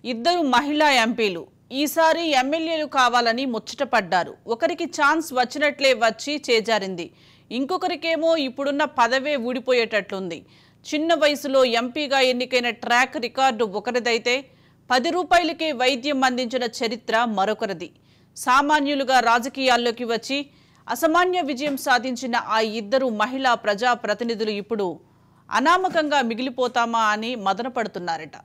ఇద్దరు మహిళా ఎంపీలు ఈసారి ఎమ్మెల్యేలు కావాలని ముచ్చటపడ్డారు. ఒకరికి ఛాన్స్ వచ్చినట్లే వచ్చి చేజారింది. ఇంకొకరికేమో ఇప్పుడున్న పదవే ఊడిపోయేటట్లుంది. చిన్న వయసులో ఎంపీగా ఎన్నికైన ట్రాక్ రికార్డు ఒకరిదైతే 10 రూపాయలకే వైద్యం అందించిన చరిత్ర మరొకరిది. సామాన్యులుగా రాజకీయాల్లోకి వచ్చి అసామాన్య విజయం సాధించిన ఆ ఇద్దరు మహిళా ప్రజా ప్రతినిధులు ఇప్పుడు అనామకంగా మిగిలిపోతామా అని మదనపడుతున్నారట.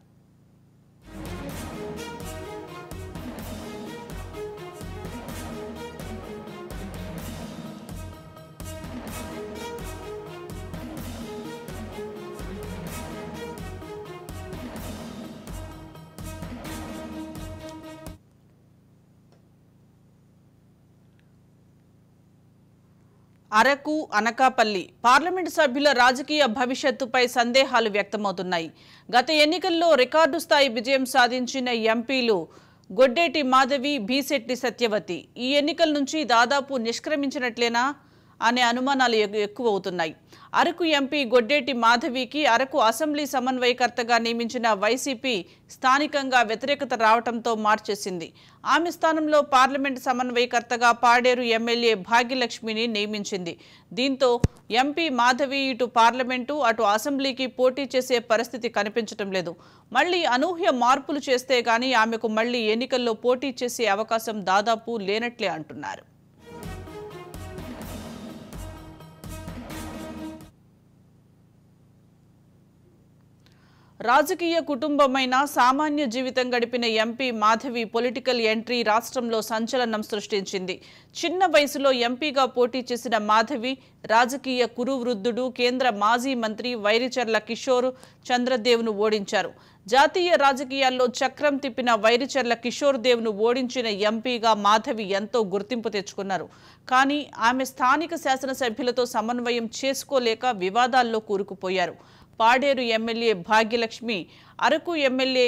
అరకు, అనకాపల్లి పార్లమెంటు సభ్యుల రాజకీయ భవిష్యత్తుపై సందేహాలు వ్యక్తమవుతున్నాయి. గత ఎన్నికల్లో రికార్డు స్థాయి విజయం సాధించిన ఎంపీలు గొడ్డేటి మాధవి, భీశెట్టి సత్యవతి ఈ ఎన్నికల నుంచి దాదాపు నిష్క్రమించినట్లేనా అనే అనుమానాలు ఎక్కువవుతున్నాయి. అరకు ఎంపీ గొడ్డేటి మాధవికి అరకు అసెంబ్లీ సమన్వయకర్తగా నియమించిన వైసీపీ స్థానికంగా వ్యతిరేకత రావడంతో మార్చేసింది. ఆమె స్థానంలో పార్లమెంటు సమన్వయకర్తగా పాడేరు ఎమ్మెల్యే భాగ్యలక్ష్మిని నియమించింది. దీంతో ఎంపీ మాధవి ఇటు పార్లమెంటు అటు అసెంబ్లీకి పోటీ చేసే పరిస్థితి కనిపించడం లేదు. మళ్లీ అనూహ్య మార్పులు చేస్తే గానీ ఆమెకు మళ్లీ ఎన్నికల్లో పోటీ చేసే అవకాశం దాదాపు లేనట్లే అంటున్నారు. రాజకీయ కుటుంబమైన సామాన్య జీవితం గడిపిన ఎంపీ మాధవి పొలిటికల్ ఎంట్రీ రాష్ట్రంలో సంచలనం సృష్టించింది. చిన్న వయసులో ఎంపీగా పోటీ చేసిన మాధవి రాజకీయ కురువృద్ధుడు కేంద్ర మాజీ మంత్రి వైరిచర్ల కిషోర్ చంద్రదేవ్ను ఓడించారు. జాతీయ రాజకీయాల్లో చక్రం తిప్పిన వైరిచర్ల కిషోర్ దేవ్ను ఓడించిన ఎంపీగా మాధవి ఎంతో గుర్తింపు తెచ్చుకున్నారు. కానీ ఆమె స్థానిక శాసనసభ్యులతో సమన్వయం చేసుకోలేక వివాదాల్లో కూరుకుపోయారు. పాడేరు ఎమ్మెల్యే భాగ్యలక్ష్మి, అరకు ఎమ్మెల్యే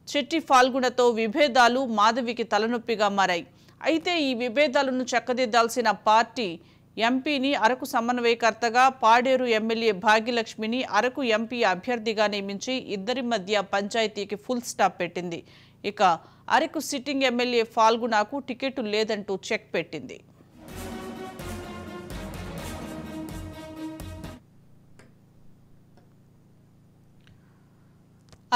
చెట్టి ఫాల్గుణతో విభేదాలు మాధవికి తలనొప్పిగా మారాయి. అయితే ఈ విభేదాలను చక్కదిద్దాల్సిన పార్టీ ఎంపీని అరకు సమన్వయకర్తగా, పాడేరు ఎమ్మెల్యే భాగ్యలక్ష్మిని అరకు ఎంపీ అభ్యర్థిగా నియమించి ఇద్దరి మధ్య పంచాయతీకి ఫుల్ స్టాప్ పెట్టింది. ఇక అరకు సిట్టింగ్ ఎమ్మెల్యే ఫాల్గుణకు టికెట్ లేదంటూ చెక్ పెట్టింది.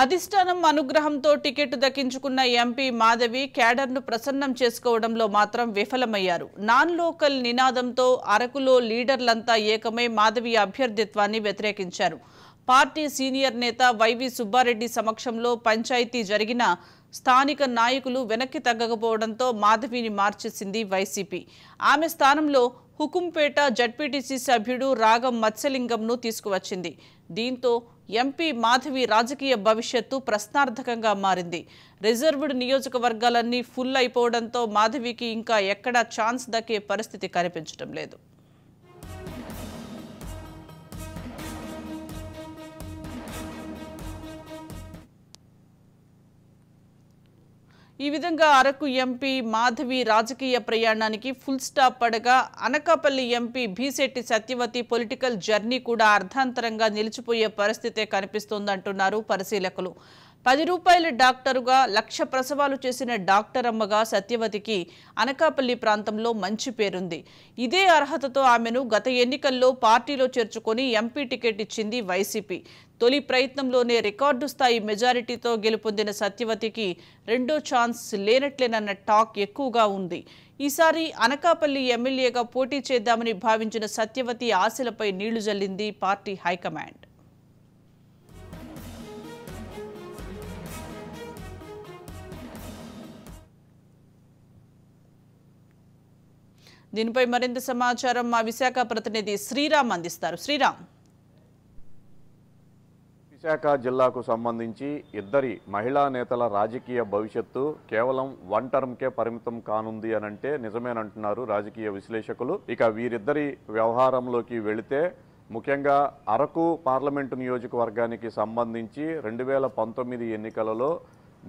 అధిష్టానం అనుగ్రహంతో టికెట్ దక్కించుకున్న ఎంపీ మాధవి కేడర్ను ప్రసన్నం చేసుకోవడంలో మాత్రం విఫలమయ్యారు. నాన్ లోకల్ నినాదంతో అరకులో లీడర్లంతా ఏకమై మాధవి అభ్యర్థిత్వాన్ని వ్యతిరేకించారు. పార్టీ సీనియర్ నేత వైవి సుబ్బారెడ్డి సమక్షంలో పంచాయతీ జరిగిన స్థానిక నాయకులు వెనక్కి తగ్గకపోవడంతో మాధవిని మార్చేసింది వైసీపీ. ఆమె స్థానంలో హుకుంపేట జడ్పీటీసీ సభ్యుడు రాగం మత్స్యలింగంను తీసుకువచ్చింది. దీంతో ఎంపీ మాధవి రాజకీయ భవిష్యత్తు ప్రశ్నార్థకంగా మారింది. రిజర్వ్డ్ నియోజకవర్గాలన్నీ ఫుల్ అయిపోవడంతో మాధవికి ఇంకా ఎక్కడా ఛాన్స్ దక్కే పరిస్థితి కనిపించడం లేదు. ఈ విధంగా అరకు ఎంపీ మాధవి రాజకీయ ప్రయాణానికి ఫుల్ స్టాప్ పడగా Anakapalli MP Bhishetti Satyavathi political journey కూడా అర్ధాంతరంగా నిలిచిపోయే పరిస్థితే కనిపిస్తోందంటున్నారు పరిశీలకులు. 10 రూపాయల డాక్టరుగా 1,00,000 ప్రసవాలు చేసిన డాక్టర్ అమ్మగా సత్యవతికి అనకాపల్లి ప్రాంతంలో మంచి పేరుంది. ఇదే అర్హతతో ఆమెను గత ఎన్నికల్లో పార్టీలో చేర్చుకొని ఎంపీ టికెట్ ఇచ్చింది వైసీపీ. తొలి ప్రయత్నంలోనే రికార్డు స్థాయి మెజారిటీతో గెలుపొందిన సత్యవతికి రెండో ఛాన్స్ లేనట్లేనన్న టాక్ ఎక్కువగా ఉంది. ఈసారి అనకాపల్లి ఎమ్మెల్యేగా పోటీ చేద్దామని భావించిన సత్యవతి ఆశలపై నీళ్లు జల్లింది పార్టీ హైకమాండ్. దీనిపై మరింత సమాచారం మా విశాఖ ప్రతినిధి శ్రీరామ్ అందిస్తారు. శ్రీరామ్. విశాఖ జిల్లాకు సంబంధించి ఇద్దరి మహిళా నేతల రాజకీయ భవిష్యత్తు కేవలం 1 టర్మ్కే పరిమితం కానుంది అనంటే నిజమేనంటున్నారు రాజకీయ విశ్లేషకులు. ఇక వీరిద్దరి వ్యవహారంలోకి వెళితే ముఖ్యంగా అరకు పార్లమెంటు నియోజకవర్గానికి సంబంధించి 2019 ఎన్నికలలో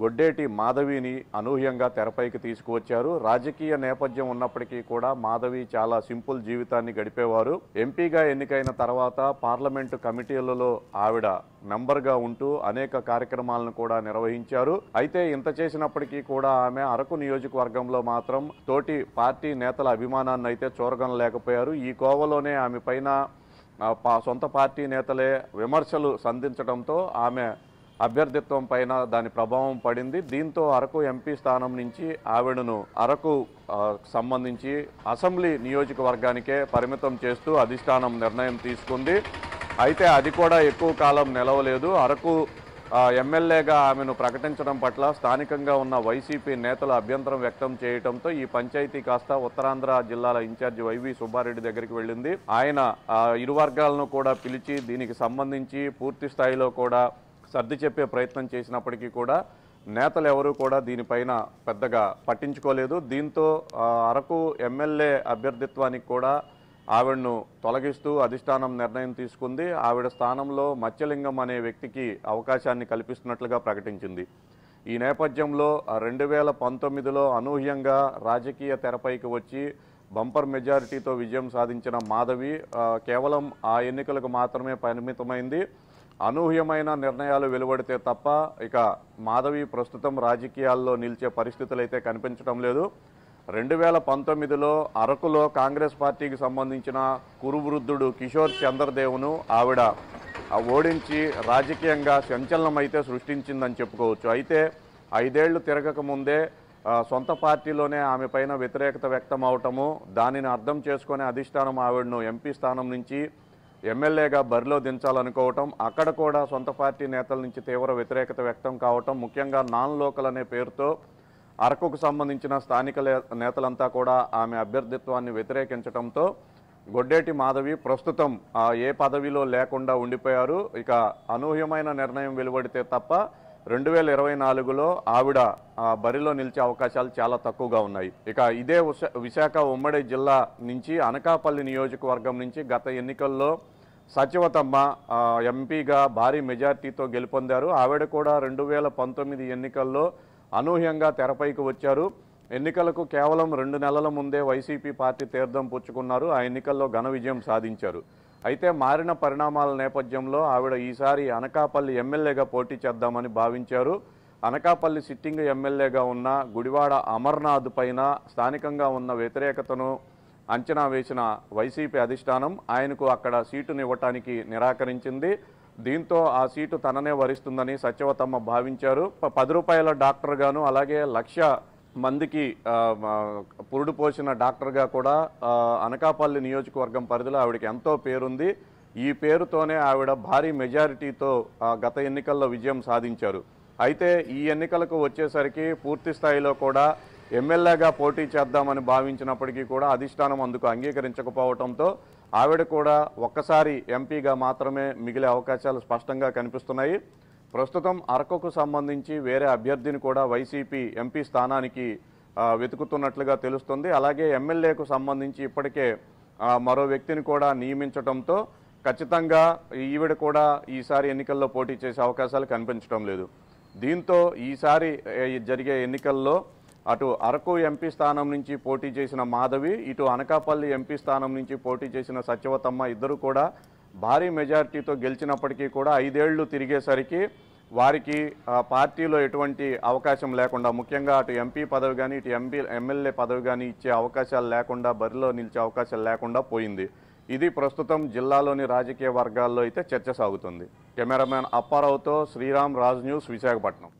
గొడ్డేటి మాధవిని అనూహ్యంగా తెరపైకి తీసుకువచ్చారు. రాజకీయ నేపథ్యం ఉన్నప్పటికీ కూడా మాధవి చాలా సింపుల్ జీవితాన్ని గడిపేవారు. ఎంపీగా ఎన్నికైన తర్వాత పార్లమెంటు కమిటీలలో ఆవిడ మెంబర్గా ఉంటూ అనేక కార్యక్రమాలను కూడా నిర్వహించారు. అయితే ఇంత చేసినప్పటికీ కూడా ఆమె అరకు నియోజకవర్గంలో మాత్రం తోటి పార్టీ నేతల అభిమానాన్ని అయితే చూరగొనలేకపోయారు. ఈ కోవలోనే ఆమె పైన సొంత పార్టీ నేతలే విమర్శలు సంధించడంతో ఆమె అభ్యర్థిత్వం పైన దాని ప్రభావం పడింది. దీంతో అరకు ఎంపీ స్థానం నుంచి ఆవిడను అరకు సంబంధించి అసెంబ్లీ నియోజకవర్గానికే పరిమితం చేస్తూ అధిష్టానం నిర్ణయం తీసుకుంది. అయితే అది కూడా ఎక్కువ కాలం నిలవలేదు. అరకు ఎమ్మెల్యేగా ఆమెను ప్రకటించడం పట్ల స్థానికంగా ఉన్న వైసీపీ నేతలు అభ్యంతరం వ్యక్తం చేయడంతో ఈ పంచాయతీ కాస్త ఉత్తరాంధ్ర జిల్లాల ఇన్ఛార్జి వైవి సుబ్బారెడ్డి దగ్గరికి వెళ్ళింది. ఆయన ఇరు వర్గాలను కూడా పిలిచి దీనికి సంబంధించి పూర్తి స్థాయిలో కూడా సర్ది చెప్పే ప్రయత్నం చేసినప్పటికీ కూడా నేతలు ఎవరూ కూడా దీనిపైన పెద్దగా పట్టించుకోలేదు. దీంతో అరకు ఎమ్మెల్యే అభ్యర్థిత్వానికి కూడా ఆవిడను తొలగిస్తూ అధిష్టానం నిర్ణయం తీసుకుంది. ఆవిడ స్థానంలో మత్స్యలింగం అనే వ్యక్తికి అవకాశాన్ని కల్పిస్తున్నట్లుగా ప్రకటించింది. ఈ నేపథ్యంలో 2019లో అనూహ్యంగా రాజకీయ తెరపైకి వచ్చి బంపర్ మెజారిటీతో విజయం సాధించిన మాధవి కేవలం ఆ ఎన్నికలకు మాత్రమే పరిమితమైంది. అనూహ్యమైన నిర్ణయాలు వెలువడితే తప్ప ఇక మాధవి ప్రస్తుతం రాజకీయాల్లో నిలిచే పరిస్థితులు అయితే కనిపించడం లేదు. 2019లో అరకులో కాంగ్రెస్ పార్టీకి సంబంధించిన కురువృద్ధుడు కిషోర్ చంద్రదేవ్ను ఆవిడ ఓడించి రాజకీయంగా సంచలనం అయితే సృష్టించిందని చెప్పుకోవచ్చు. అయితే 5 ఏళ్లు తిరగక ముందే సొంత పార్టీలోనే ఆమె పైన వ్యతిరేకత వ్యక్తం అవటము, దానిని అర్థం చేసుకునే అధిష్టానం ఆవిడను ఎంపీ స్థానం నుంచి ఎమ్మెల్యేగా బరిలో దించాలనుకోవటం, అక్కడ కూడా సొంత పార్టీ నేతల నుంచి తీవ్ర వ్యతిరేకత వ్యక్తం కావటం, ముఖ్యంగా నాన్ లోకల్ అనే పేరుతో అరకుకు సంబంధించిన స్థానిక నేతలంతా కూడా ఆమె అభ్యర్థిత్వాన్ని వ్యతిరేకించడంతో గొడ్డేటి మాధవి ప్రస్తుతం ఏ పదవిలో లేకుండా ఉండిపోయారు. ఇక అనూహ్యమైన నిర్ణయం వెలువడితే తప్ప 2024లో ఆవిడ బరిలో నిలిచే అవకాశాలు చాలా తక్కువగా ఉన్నాయి. ఇక ఇదే విశాఖ ఉమ్మడి జిల్లా నుంచి అనకాపల్లి నియోజకవర్గం నుంచి గత ఎన్నికల్లో సత్యవతమ్మ ఎంపీగా భారీ మెజార్టీతో గెలుపొందారు. ఆవిడ కూడా 2019 ఎన్నికల్లో అనూహ్యంగా తెరపైకి వచ్చారు. ఎన్నికలకు కేవలం 2 నెలల ముందే వైసీపీ పార్టీ తీర్థం పుచ్చుకున్నారు. ఆ ఎన్నికల్లో ఘన విజయం సాధించారు. అయితే మారిన పరిణామాల నేపథ్యంలో ఆవిడ ఈసారి అనకాపల్లి ఎమ్మెల్యేగా పోటీ చేద్దామని భావించారు. అనకాపల్లి సిట్టింగ్ ఎమ్మెల్యేగా ఉన్న గుడివాడ అమర్నాథ్ పైన స్థానికంగా ఉన్న వ్యతిరేకతను అంచనా వేసిన వైసీపీ అధిష్టానం ఆయనకు అక్కడ సీటునివ్వటానికి నిరాకరించింది. దీంతో ఆ సీటు తననే వరిస్తుందని సత్యవతమ్మ భావించారు. 10 రూపాయల డాక్టర్గాను అలాగే 1,00,000 మందికి పురుడు పోసిన డాక్టర్గా కూడా అనకాపల్లి నియోజకవర్గం పరిధిలో ఆవిడకి ఎంతో పేరుంది. ఈ పేరుతోనే ఆవిడ భారీ మెజారిటీతో గత ఎన్నికల్లో విజయం సాధించారు. అయితే ఈ ఎన్నికలకు వచ్చేసరికి పూర్తి స్థాయిలో కూడా ఎమ్మెల్యేగా పోటీ చేద్దామని భావించినప్పటికీ కూడా అధిష్టానం అందుకు అంగీకరించకపోవడంతో ఆవిడ కూడా ఒక్కసారి ఎంపీగా మాత్రమే మిగిలే అవకాశాలు స్పష్టంగా కనిపిస్తున్నాయి. ప్రస్తుతం అరకుకు సంబంధించి వేరే అభ్యర్థిని కూడా వైసీపీ ఎంపీ స్థానానికి వెతుకుతున్నట్లుగా తెలుస్తుంది. అలాగే ఎమ్మెల్యేకు సంబంధించి ఇప్పటికే మరో వ్యక్తిని కూడా నియమించడంతో ఖచ్చితంగా ఈవిడ కూడా ఈసారి ఎన్నికల్లో పోటీ చేసే అవకాశాలు కనిపించడం లేదు. దీంతో ఈసారి జరిగే ఎన్నికల్లో అటు అరకు ఎంపీ స్థానం నుంచి పోటీ చేసిన మాధవి, ఇటు అనకాపల్లి ఎంపీ స్థానం నుంచి పోటీ చేసిన సత్యవతమ్మ ఇద్దరు కూడా భారీ మెజారిటీతో గెలిచినప్పటికీ కూడా 5 ఏళ్లు తిరిగేసరికి వారికి పార్టీలో ఎటువంటి అవకాశం లేకుండా, ముఖ్యంగా అటు ఎంపీ పదవి కానీ ఇటు ఎమ్మెల్యే పదవి కానీ ఇచ్చే అవకాశాలు లేకుండా, బరిలో నిలిచే అవకాశాలు లేకుండా పోయింది. ఇది ప్రస్తుతం జిల్లాలోని రాజకీయ వర్గాల్లో అయితే చర్చ సాగుతుంది. కెమెరామ్యాన్ అప్పారావుతో శ్రీరామ్, రాజ్ న్యూస్, విశాఖపట్నం.